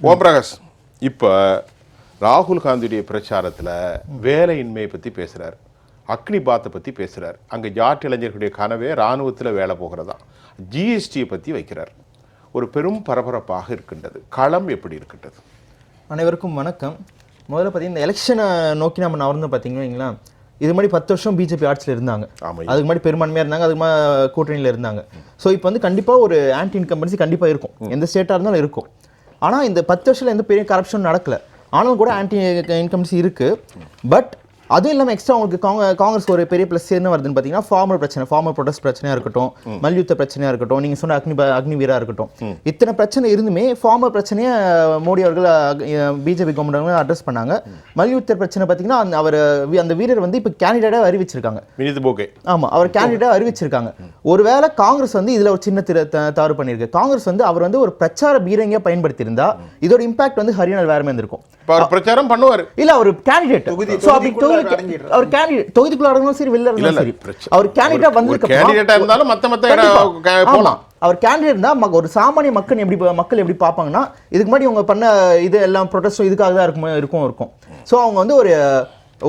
ஓம் பிரகாஷ், இப்போ ராகுல் காந்தியுடைய பிரச்சாரத்தில் வேலையின்மையை பற்றி பேசுகிறார், அக்னி பாத்தை பற்றி பேசுகிறார். அங்கே ஜாட் இளைஞர்களுடைய கனவே இராணுவத்தில் வேலை போகிறதா, ஜிஎஸ்டியை பற்றி வைக்கிறார். ஒரு பெரும் பரபரப்பாக இருக்கின்றது. களம் எப்படி இருக்கின்றது? அனைவருக்கும் வணக்கம். முதல்ல பார்த்தீங்கன்னா இந்த எலெக்ஷனை நோக்கி நம்ம நவர்ந்து பார்த்தீங்கன்னா இது மாதிரி 10 வருஷம் பிஜேபி ஆட்சியில் இருந்தாங்க. அதுக்கு முன்னாடி பெரும்பான்மையாக இருந்தாங்க, அதுக்கு மாதிரி கூட்டணியில் இருந்தாங்க. ஸோ இப்போ வந்து கண்டிப்பாக ஒரு ஆன்டி இன்கம்பன்சி கண்டிப்பாக இருக்கும், எந்த ஸ்டேட்டாக இருந்தாலும் இருக்கும். ஆனால் இந்த 10 வருஷத்தில் எந்த பெரிய கரப்ஷன் நடக்கலை. ஆனாலும் கூட ஆன்டி இன்கம்பன்சி இருக்குது. பட் அதுவும் இல்லாமல் எக்ஸ்ட்ரா உங்களுக்கு காங்கிரஸ் ஒரு பெரிய ப்ளஸ் என்ன வருதுன்னு பார்த்தீங்கன்னா ஃபார்மல் பிரச்சனை, ஃபார்மல் ப்ரொடெஸ்ட் பிரச்சனையாக இருக்கட்டும், மல்யுத்த பிரச்சனையாக இருக்கட்டும், நீங்கள் சொன்ன அக்னிவீராக இருக்கட்டும், இத்தனை பிரச்சனை இருந்துமே ஃபார்மல் பிரச்சனையை மோடி அவர்கள் பிஜேபி கவர்மெண்ட் அட்ரஸ் பண்ணாங்க. மல்யுத்த பிரச்சனை பார்த்தீங்கன்னா அந்த வீரர் வந்து இப்போ கேண்டிடேட்டாக அறிவிச்சிருக்காங்க. ஆமாம், அவர் கேண்டிடேட்டாக அறிவிச்சிருக்காங்க. ஒருவேளை காங்கிரஸ் வந்து இதில் ஒரு சின்ன தவறு பண்ணியிருக்கு. காங்கிரஸ் வந்து அவர் வந்து ஒரு பிரச்சார பீரங்கியாக பயன்படுத்தியிருந்தா இதோட இம்பாக்ட் வந்து ஹரியானா வேற மாதிரி இருக்கும். பிரச்சாரம் பண்ணுவார் இல்ல, அவர் கேண்டிடேட் அவர் கேண்டிடேட் தொகுதிக்குள்ள அடங்கணும் சரி, வெளில இருந்தாலும் சரி, அவர் கேண்டிடேட்டா வந்திருக்க கேண்டிடேட்டா இருந்தாலும் மத்த போலாம். அவர் கேண்டிடேட் இருந்தா ஒரு சாமானிய மக்கள் எப்படி பார்ப்பாங்கன்னா, இதுக்கு முன்னாடி அவங்க பண்ண இது எல்லாம் ப்ரொடெஸ்டும் இதுக்காக தான் இருக்கும். ஸோ அவங்க வந்து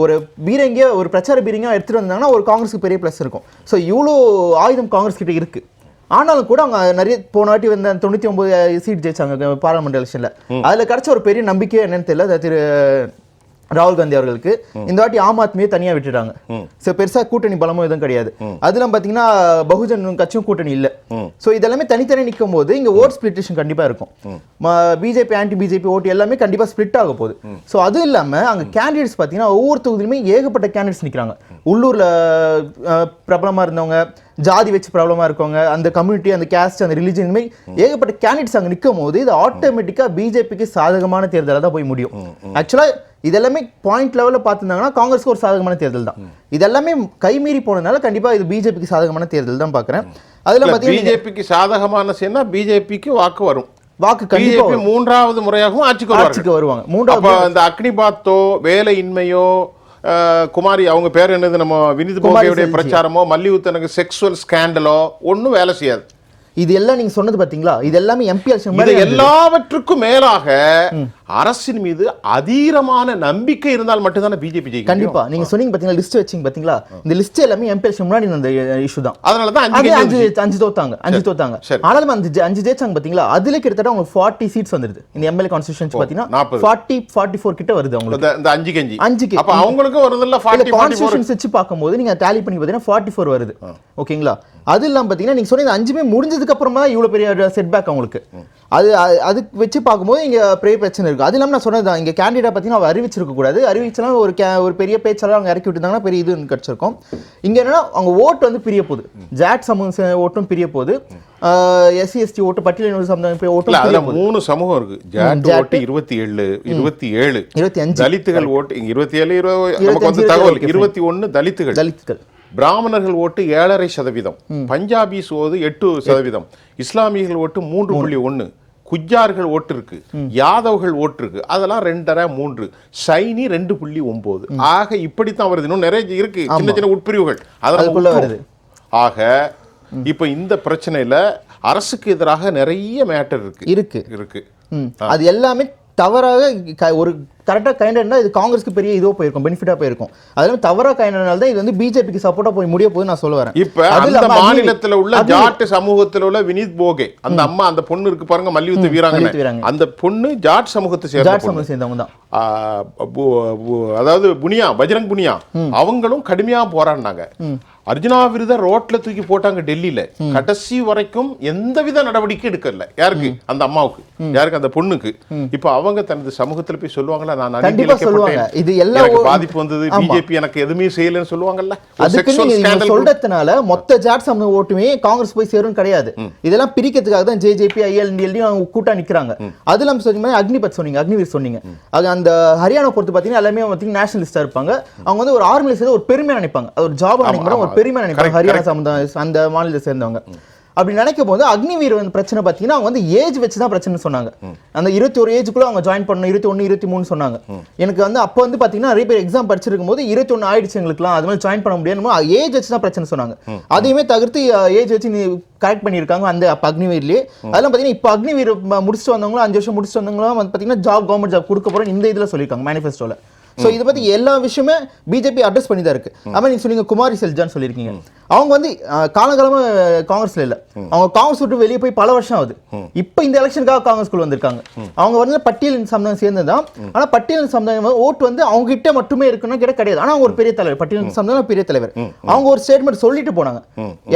ஒரு பீரங்கிய ஒரு பிரச்சார பீரங்கியா எடுத்துட்டு வந்தாங்கன்னா ஒரு காங்கிரஸுக்கு பெரிய பிளஸ் இருக்கும். ஸோ இவ்வளோ ஆயுதம் காங்கிரஸ் கிட்ட இருக்கு. ஆனாலும் கூட அவங்க நிறைய போன வாட்டி வந்து 99 சீட் ஜெயிச்சாங்க பார்லிமெண்ட் எலெக்ஷன்ல. அதுல கிடைச்ச ஒரு பெரிய நம்பிக்கை என்னன்னு தெரியல திரு ராகுல் காந்தி அவர்களுக்கு. இந்த வாட்டி ஆம் ஆத்மியை தனியா விட்டுட்டாங்க. சோ பெருசா கூட்டணி பலமும் எதுவும் கிடையாது. அதெல்லாம் பாத்தீங்கன்னா பகுஜன் கட்சியும் கூட்டணி இல்ல. சோ இதெல்லாமே தனித்தனி நிற்கும் போது இங்க ஓட் ஸ்பிளிட்டேஷன் கண்டிப்பா இருக்கும். பிஜேபி ஆன்டி பிஜேபி ஓட்டு எல்லாமே கண்டிப்பா ஸ்பிளிட் ஆக போகுது. சோ அது இல்லாம அங்க கேண்டிடேட்ஸ் பாத்தீங்கன்னா ஒவ்வொரு தொகுதியிலுமே ஏகப்பட்ட கேண்டிடேட்ஸ் நிக்கிறாங்க. உள்ளூர்ல பிரபலமா இருந்தவங்க, ஜாதி வச்சு ப்ராப்ளமா இருக்கவங்க, அந்த கம்யூனிட்டி, அந்த கேஸ்ட், அந்த ரிலிஜன், ஏகப்பட்ட கேண்டிடேட்ஸ் அங்க நிற்கும் போது இது ஆட்டோமேட்டிக்கா பிஜேபிக்கு சாதகமான தேர்தலாக தான் போய் முடியும். ஆக்சுவலா இதெல்லாமே பாயிண்ட் லெவலில் பார்த்துருந்தாங்கன்னா காங்கிரஸ்க்கு ஒரு சாதகமான தேர்தல் தான். இதெல்லாமே கைமீறி போனதுனால கண்டிப்பா இது பிஜேபிக்கு சாதகமான தேர்தல் தான் பார்க்குறேன். அதுல பிஜேபிக்கு சாதகமான சேர்ந்தா பிஜேபிக்கு வாக்கு வரும். வாக்கு கண்டிப்பா மூன்றாவது முறையாகவும் ஆட்சிக்கு வருவாங்க. மூன்றாவது இந்த அக்னிபாத்தோ வேலையின்மையோ குமாரி அவங்க பேர் என்னது, நம்ம வினித் போகையுடைய பிரச்சாரமோ மல்யுத்தனுக்கு செக்ஸுவல் ஸ்கேண்டலோ ஒன்றும் வேலை செய்யாது. இது எல்லாம் நீங்க சொன்னது பாத்தீங்களா, இது எல்லாமே எம்பி எல்லாவற்றுக்கும் மேலாக அரசின் மீது அதீரமான நம்பிக்கை இருந்தால் மட்டும்தான் பிஜேபி ஜெயிக்கும். கண்டிப்பா நீங்க சொன்னீங்க பாத்தீங்களா, லிஸ்ட் வச்சீங்க பாத்தீங்களா, இந்த லிஸ்ட் எல்லாமே எம்பி எலெக்ஷன் முன்னாடி அந்த இஷ்யூ தான். அதனால தான் அஞ்சு தோத்தாங்க. ஆனாலும் அந்த 5 ஜெயிச்சாங்க பாத்தீங்களா, அதுல கிட்டத்தட்ட அவங்க 40 சீட்ஸ் வந்துருது. இந்த எம்எல்ஏ கான்ஸ்டிட்யூஷன்சி பாத்தீங்கன்னா 44 கிட்ட வருது அவங்களுக்கு. இந்த 5 அப்ப அவங்களுக்கு வருதுல்ல 40 கான்ஸ்டிட்யூஷன்ஸ் வச்சு பாக்கும்போது நீங்க டாலி பண்ணி பாத்தீங்கன்னா 44 வருது. ஓகேங்களா, அது இல்லாம பாத்தீங்கன்னா நீங்க சொன்னது 5மே முடிஞ்சதுக்கு அப்புறமா தான் இவ்வளவு பெரிய செட்பேக் அவங்களுக்கு. அது வச்சு பார்க்கும்போது இங்க பெரிய பிரச்சனை இருக்கு. அது இல்லாம நான் சொன்னது இங்க கேண்டிடேட் பார்த்தீங்கன்னா அவர் அறிவிச்சிருக்க கூடாது. அறிவிச்சலாம் ஒரு பெரிய பேச்சாளர் அவங்க இறக்கி விட்டுருந்தாங்கன்னா பெரிய இது கிடைச்சிருக்கும். இங்க என்னன்னா அவங்க ஓட்டு வந்து பிரிய போகுது, ஜாட் சமூக ஓட்டும் பிரிய போகுது, எஸ்சி எஸ்டி ஓட்டு பட்டியலின சமுதாயம் ஓட்டு. 3 சமூகம் இருக்கு. ஜாட் ஓட்டு 27, 25 தலித்துகள் ஓட்டு 27, நமக்கு வந்து தகவல் 21 தலித்துகள். பிராமணர்கள் ஓட்டு 7.5%, பஞ்சாபிஸ் ஓட்டு 8%, இஸ்லாமியர்கள் ஓட்டு 3.1, குஜார்கள் ஓட்டு இருக்கு, யாதவ்கள் ஓட்டு இருக்கு, அதெல்லாம் 2.5, 3, சைனி 2.9. ஆக இப்படித்தான் வருது. இன்னும் நிறைய இருக்கு சின்ன சின்ன உட்பிரிவுகள் அதற்குள்ள வருது. ஆக இப்ப இந்த பிரச்சனையில அரசுக்கு எதிராக நிறைய மேட்டர் இருக்கு. அது எல்லாமே தவறாக ஒரு கரெக்டாக கைண்டா இது காங்கிரஸ்க்கு பெரிய இதோ போயிருக்கும், பெனிஃபிட்டா போயிருக்கும். அதெல்லாம் தவறா கைண்டனால தான் இது வந்து பிஜேபிக்கு சப்போர்ட்டா போய் முடிய போகுது நான் சொல்ல வரேன். இப்ப அந்த மாநிலத்தில் உள்ள ஜாட் சமூகத்தில் உள்ள வினித் போகே அந்த அம்மா, அந்த பொண்ணு இருக்கு பாருங்க, மல்யுத்த வீராங்கனை, அந்த பொண்ணு ஜாட் சமூகத்தை சேர்ந்தவங்க தான். அதாவது புனியா, பஜ்ரங் புனியா, அவங்களும் கடுமையா போராடினாங்க. அர்ஜுனா விருதை ரோட்ல தூக்கி போட்டாங்க டெல்லியில. கடைசி வரைக்கும் எந்தவித நடவடிக்கை எடுக்கல. யாருக்கு? அந்த அம்மாவுக்கு. யாருக்கு? அந்த பொண்ணுக்கு. இப்ப அவங்க தனது சமூகத்துல போய் சொல்லுவாங்களா, நான் பாதிப்பு வந்தது, பிஜேபி எனக்கு எதுவுமே செய்யலன்னு சொல்லுவாங்கல்ல. சொல்றதுனால மொத்த ஜாட் சமூக ஓட்டுமே காங்கிரஸ் போய் சேரும் கிடையாது. இதெல்லாம் பிரிக்கிறதுக்காக தான் ஜேஜேபி, ஐஎல்என்டி கூட்டா நிக்கிறாங்க. அது இல்லாம சொன்னீங்க அக்னிபத் சொன்னீங்க, அக்னிவீர் சொன்னீங்க. அந்த ஹரியானா பொறுத்து பாத்தீங்கன்னா எல்லாமே நேஷனலிஸ்டா இருப்பாங்க. அவங்க வந்து ஒரு ஆர்மில சேர்ந்து ஒரு பெருமையா நினைப்பாங்க, ஒரு ஜாப் நினைப்பாங்க, ஒரு பெருமையா நினைப்பாங்க ஹரியானா சமுதாயம் அந்த மாநிலத்தை சேர்ந்தவங்க. அப்படி நினைக்கும் போது அக்னிவீர் வந்து பிரச்சனை பார்த்தீங்கன்னா அவங்க வந்து ஏஜ் வச்சு தான் பிரச்சனை சொன்னாங்க. அந்த 21 ஏஜுக்குள்ள அவங்க ஜாயின் பண்ணணும், 21 23 சொன்னாங்க. எனக்கு வந்து அப்போ வந்து பார்த்தீங்கன்னா நிறைய பேர் எக்ஸாம் படிச்சிருக்கும் போது 21 ஆயிடுச்சு எங்களுக்குலாம், அது மாதிரி ஜாயின் பண்ண முடியாது, ஏஜ் வச்சு தான் பிரச்சனை சொன்னாங்க. அதையுமே தவிர்த்து ஏஜ் வச்சு நீ கரெக்ட் பண்ணியிருக்காங்க அந்த அக்னிவீர்லேயே. அதெல்லாம் பார்த்தீங்கன்னா இப்போ அக்னிவீர் முடிச்சுட்டு வந்தவங்களும் 5 வருஷம் முடிச்சுட்டு வந்தவங்களும் வந்து பார்த்தீங்கன்னா ஜாப் கவர்மெண்ட் ஜாப் கொடுக்க போகிறோம் இந்த இதில் சொல்லியிருக்காங்க மேனிஃபெஸ்டோவில். ஸோ இதை பற்றி எல்லா விஷயமே பிஜேபி அட்ரஸ் பண்ணி தான் இருக்கு. அப்புறம் நீங்கள் சொன்னீங்க குமாரி செல்ஜான்னு சொல்லியிருக்கீங்க. அவங்க வந்து காலகாலமாக காங்கிரஸ்ல இல்லை, அவங்க காங்கிரஸ் விட்டு வெளியே போய் பல வருஷம் ஆகுது. இப்போ இந்த எலெக்ஷனுக்காக காங்கிரஸ்குள்ள வந்திருக்காங்க. அவங்க வந்து பட்டியலின் சமுதாயம் சேர்ந்ததுதான். ஆனால் பட்டியலின் சமுதாயம் ஓட்டு வந்து அவங்க கிட்ட மட்டுமே இருக்குன்னு கிட்ட கிடையாது. ஆனால் அவங்க ஒரு பெரிய தலைவர், பட்டியலின் சமுதாயம் பெரிய தலைவர். அவங்க ஒரு ஸ்டேட்மெண்ட் சொல்லிட்டு போனாங்க.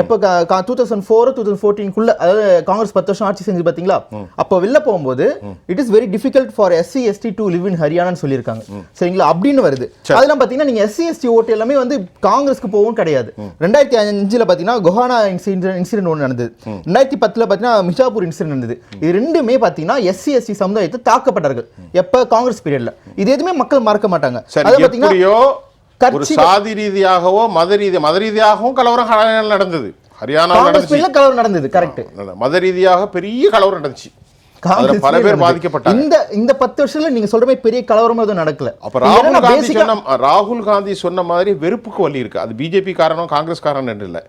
எப்போ 2004 2014 அதாவது காங்கிரஸ் 10 வருஷம் ஆட்சி செஞ்சு பார்த்தீங்களா, அப்போ வெளில போகும்போது it is very difficult for SC ST to live in ஹரியானான்னு சொல்லியிருக்காங்க. சரிங்களா, அப்படின்னு வருது. அதெல்லாம் பார்த்தீங்கன்னா நீங்க SC ST ஓட்டு எல்லாமே வந்து காங்கிரஸ்க்கு போகவும் கிடையாது. 2005 பார்த்தீங்கன்னா கொஹானா இன்சிடென்ட் ஒன்று நடந்தது. 2010 பார்த்தீங்கன்னா மிஷாப்பூர் இன்சிடென்ட் நடந்தது. இது ரெண்டுமே பார்த்தீங்கன்னா SC ST சமுதாயத்தை தாக்கப்பட்டார்கள் எப்ப காங்கிரஸ் பீரியட்ல. இது எதுவுமே மக்கள் மறக்க மாட்டாங்க. அது பார்த்தீங்கன்னா ஒரு சாதி ரீதியாகவோ மத ரீதியாகவும் கலவரம் நடந்தது. ஹரியானாவில் கலவரம் நடந்தது. கரெக்ட். மத ரீதியாக பெரிய கலவரம் நடந்துச்சு. பல பேர் பாதிக்கப்பட்டாங்க. இந்த 10 வருஷத்துல நீங்க சொல்ற மாதிரி பெரிய கலவரம் எதுவும் நடக்கல. அப்ப ராகுல் காந்தி சொன்ன மாதிரி வெறுப்புக்கு வழி இருக்கு. அது பிஜேபி காரணம் காங்கிரஸ் காரணம் இல்ல.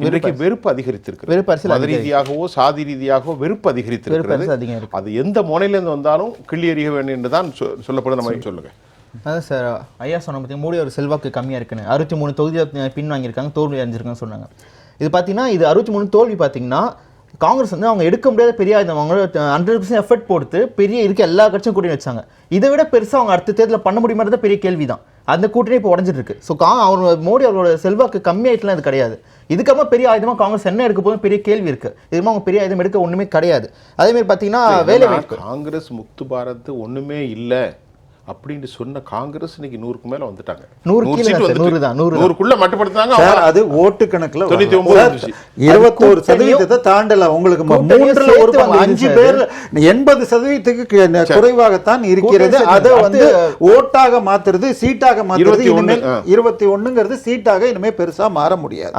இன்றைக்கு வெறுப்பு அதிகரித்திருக்கு. மத ரீதியாகவோ சாதி ரீதியாகவோ வெறுப்பு அதிகரித்திருக்கிறது. அது எந்த முனையிலிருந்து வந்தாலும் கிள்ளி எறிய வேண்டும் என்றுதான் சொல்லப்படும். நம்ம சொல்லுங்க. அதான் சார் ஐயா சொன்ன பார்த்தீங்கன்னா மோடி ஒரு செல்வாக்கு கம்மியா இருக்குன்னு 63 தொகுதியை பின் வாங்கியிருக்காங்க, தோல்வி அடைஞ்சிருக்காங்கன்னு சொன்னாங்க. இது பார்த்தீங்கன்னா இது 63 தோல்வி பார்த்தீங்கன்னா காங்கிரஸ் வந்து அவங்க எடுக்க முடியாத பெரிய ஆயுதம், அவங்க 100% எஃபர்ட் போட்டு பெரிய இருக்க எல்லா கட்சியும் கூட்டணி வச்சாங்க. இதை விட பெருசாக அவங்க அடுத்த தேர்தலில் பண்ண முடியுமாறது பெரிய கேள்வி தான். அந்த கூட்டணி இப்போ உடஞ்சிட்டு இருக்கு. ஸோ அவர் மோடி அவரோட செல்வாக்கு கம்மியாயிட்டுலாம் இது கிடையாது. இதுக்கப்புறம் பெரிய ஆயுதமாக காங்கிரஸ் என்ன எடுக்க போதும் பெரிய கேள்வி இருக்கு. இதுமா அவங்க பெரிய ஆயுதம் எடுக்க ஒண்ணுமே கிடையாது. அதே மாதிரி பார்த்தீங்கன்னா வேலை வாய்ப்பு காங்கிரஸ் முக்து பாரத் ஒண்ணுமே இல்லை அப்படின்னு சொன்ன காங்கிரஸ் இன்னைக்கு 100க்கு மேல வந்துட்டாங்க. 100க்குள்ள மட்டுப்படுத்தாங்க. அது ஓட்டு கணக்குல 21% தாண்டல. உங்களுக்கு 5 பேர் 80%க்கு குறைவாகத்தான் இருக்கிறது. அதை வந்து ஓட்டாக மாத்துறது, சீட்டாக மாத்துறது. இனிமேல் 21ங்கிறது சீட்டாக இனிமே பெருசா மாற முடியாது.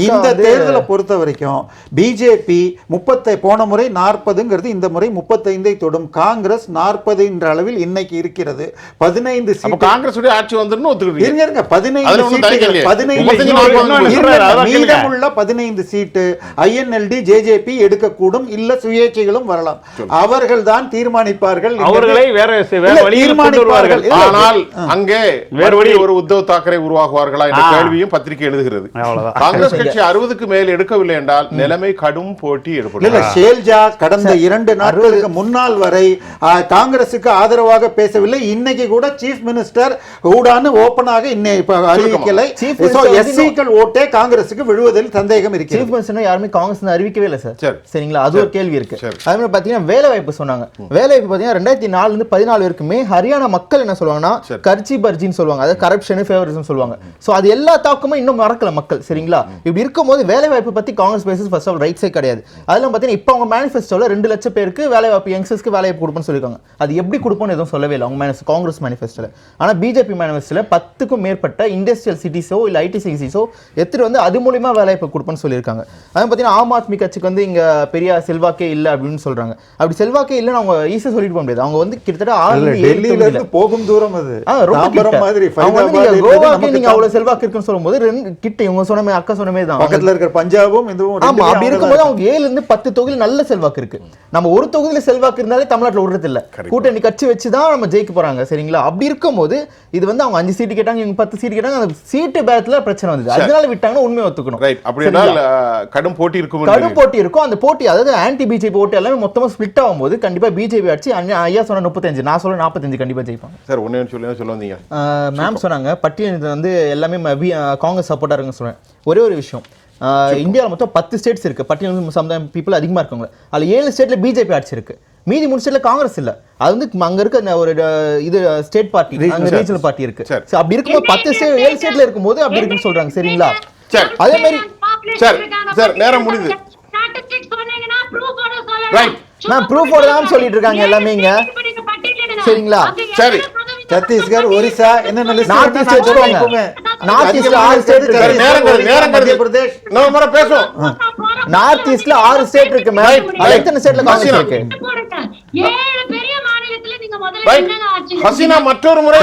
இந்த தேர்தலை பொறுத்த வரைக்கும் பிஜேபி 30 போன முறை 40ங்கிறது இந்த முறை 35ஐ தொடும். காங்கிரஸ் 40 என்ற அளவில் இன்னைக்கு இருக்கிறது. 15 சீட் காங்கிரஸ் ஆட்சி வந்துன்னு ஒத்துக்கிறீங்க. 15 சீட்டு INLD JJP எடுக்கக்கூடும், இல்ல சுயேட்சைகளும் வரலாம். அவர்கள் தான் தீர்மானிப்பார்கள். அவர்களை வேற தீர்மானிப்பார்கள். ஆனால் அங்கே வேறு வழி ஒரு உத்தவ் தாக்கரே உருவாகுவார்களா என்ற கேள்வியும் பத்திரிகை எழுதுகிறது. காங்கிரஸ் கட்சி 60க்கு மேல் எடுக்கவில்லை என்றால் நிலைமை கடும் போட்டி ஏற்படும். ஷேல்ஜா கடந்த 2 நாட்களுக்கு முன்னால் வரை காங்கிரசுக்கு ஆதரவாக பேசவில்லை. இன்னைக்கு கூட சீஃப் மினிஸ்டர் ஊடான ஓபனாக அறிவிக்கலை. எஸ்சிக்கள் ஓட்டே காங்கிரசுக்கு விழுவதில் சந்தேகம் இருக்கு. சீஃப் மினிஸ்டர் யாருமே காங்கிரஸ் அறிவிக்கவே இல்லை சார். சரிங்களா, அது ஒரு கேள்வி இருக்கு. அதே மாதிரி பாத்தீங்கன்னா வேலை வாய்ப்பு சொன்னாங்க. வேலை வாய்ப்பு பாத்தீங்கன்னா 2004 இருந்து 14 வரைக்குமே ஹரியானா மக்கள் என்ன சொல்லுவாங்கன்னா கர்ச்சி பர்ஜின்னு சொல்லுவாங்க, அதாவது கரப்ஷன் ஃபேவரிசம் சொல்லுவாங்க. சோ அது எல்லா தாக்கமும் இன்னும் மறக்கல மக்கள். சரிங்களா, இப்படி இருக்கும்போது வேலை வாய்ப்பு பத்தி காங்கிரஸ் பேசஸ் ஃபர்ஸ்ட் ஆஃப் ரைட் சைட் கிடையாது. அதெல்லாம் பாத்தீங்கன்னா இப்போ அவங்க மேனிஃபெஸ்டோல 2 லட்சம் பேருக்கு வேலை வாய்ப்பு, யங்ஸ்டர்ஸ்க்கு வேலை வாய்ப்பு கொடுப்போம்னு சொல்லிருக்காங்க. அது எப்படி கொடுப்போம்னு எதுவும் சொல்லவே இல்லை அவங்க காங்கிரஸ் மேனிஃபெஸ்டோல. ஆனா பிஜேபி மேனிஃபெஸ்டோல 10க்கும் மேற்பட்ட இண்டஸ்ட்ரியல் சிட்டிஸோ இல்ல ஐடி சிட்டிஸோ எடுத்துட்டு வந்து அது மூலமா வேலைவாய்ப்பு கொடுப்போம்னு சொல்லியிருக்காங்க. அதே பார்த்தீங்கன்னா ஆம் ஆத்மி கட்சிக்கு வந்து இங்க பெரிய செல்வாக்கே இல்லை அப்படின்னு சொல்றாங்க. அப்படி செல்வாக்கே இல்லைன்னு அவங்க ஈஸியா சொல்லிட்டு போக முடியாது. அவங்க வந்து கிட்டத்தட்ட 6 போகும் தூரம் அது மாதிரி கோவாக்கு நீங்க அவ்வளவு செல்வாக்கு இருக்குன்னு சொல்லும்போது கிட்ட இவங்க சொன்ன அக்கா சொன்னமே தான் பக்கத்துல இருக்கிற பஞ்சாபும் இதுவும். ஆமா, அப்படி இருக்கும்போது அவங்க 7 இருந்து 10 தொகுதியில் நல்ல செல்வாக்கு இருக்கு. நம்ம ஒரு தொகுதியில செல்வாக்கு இருந்தாலே தமிழ்நாட்டில் விடுறது இல்ல, கூட்டணி கட்சி வச்சுதான் நம்ம ஜெயிக்க போறாங்க. சரிங்களா, அப்படி இருக்கும்போது இது வந்து அவங்க 5 சீட்டு கேட்டாங்க, இவங்க 10 சீட்டு கேட்டாங்க. அந்த சீட்டு பேரத்துல பிரச்சனை வந்தது, அதனால விட்டாங்கன்னா உண்மையை ஒத்துக்கணும். கடும் போட்டி இருக்கும். அந்த போட்டி அதாவது ஆன்டி பிஜேபி ஓட்டு எல்லாமே மொத்தமா ஸ்பிளிட் ஆகும்போது கண்டிப்பா பிஜேபி ஆட்சி ஐயா சொன்ன 35, நான் சொல்ல 45 கண்டிப்பா ஜெயிப்பாங்க. சார் ஒண்ணே சொல்ல வந்தீங்க மேம் சொன்னாங்க பட்டியல் வந்து எல்லாமே காங்கிரஸ் சப்போர்ட்டா இருக்குன்னு சொல்றேன். ஒரே ஒரு விஷயம், இந்தியாவில் மொத்தம் 10 ஸ்டேட்ஸ் இருக்கு பட்டியல் சமுதாயம் பீப்புள் அதிகமா இருக்காங்க. அதுல 7 ஸ்டேட்ல பிஜேபி ஆட்சி இருக்கு, மீதி 3 ஸ்டேட்ல காங்கிரஸ் இல்ல. அது வந்து அங்க இருக்க ஒரு இது ஸ்டேட் பார்ட்டி, அங்க ரீஜனல் பார்ட்டி இருக்கு. அப்படி இருக்கும்போது 7 ஸ்டேட்ல இருக்கும்போது அப்படி இருக்குன்னு சொல்றாங்க. சரிங்களா, அதே மாதிரி சார் நேரம் முடியுது. மேம் ப்ரூஃபோட தான் சொல்லிட்டு இருக்காங்க எல்லாமே இங்க. சரிங்களா, சரி சத்தீஸ்கர், ஒரிசா என்னென்ன லிஸ்ட் நார்த் ஈஸ்ட் வச்சுக்கோங்க. நார்த் ஈஸ்ட்ல 6 ஸ்டேட், நேரம் மத்திய பிரதேஷ் நம்ம பேசுவோம். நார்த் ஈஸ்ட்ல 6 ஸ்டேட் இருக்கு மேம். எத்தனை ஸ்டேட்ல காங்கிரஸ் இருக்கு? 7 பெரிய மாநிலத்துல நீங்க முதல்ல என்னங்க ஆச்சு? ஹசீனா, மற்றொரு முறை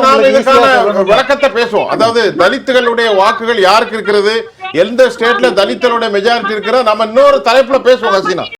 நாம் இதுக்கான விளக்கத்தை பேசுவோம். அதாவது தலித்துகளுடைய வாக்குகள் யாருக்கு இருக்கிறது, எந்த ஸ்டேட்ல தலித்துகளுடைய மெஜாரிட்டி இருக்கிறது, நம்ம இன்னொரு தலைப்புல பேசுவோம் ஹசீனா.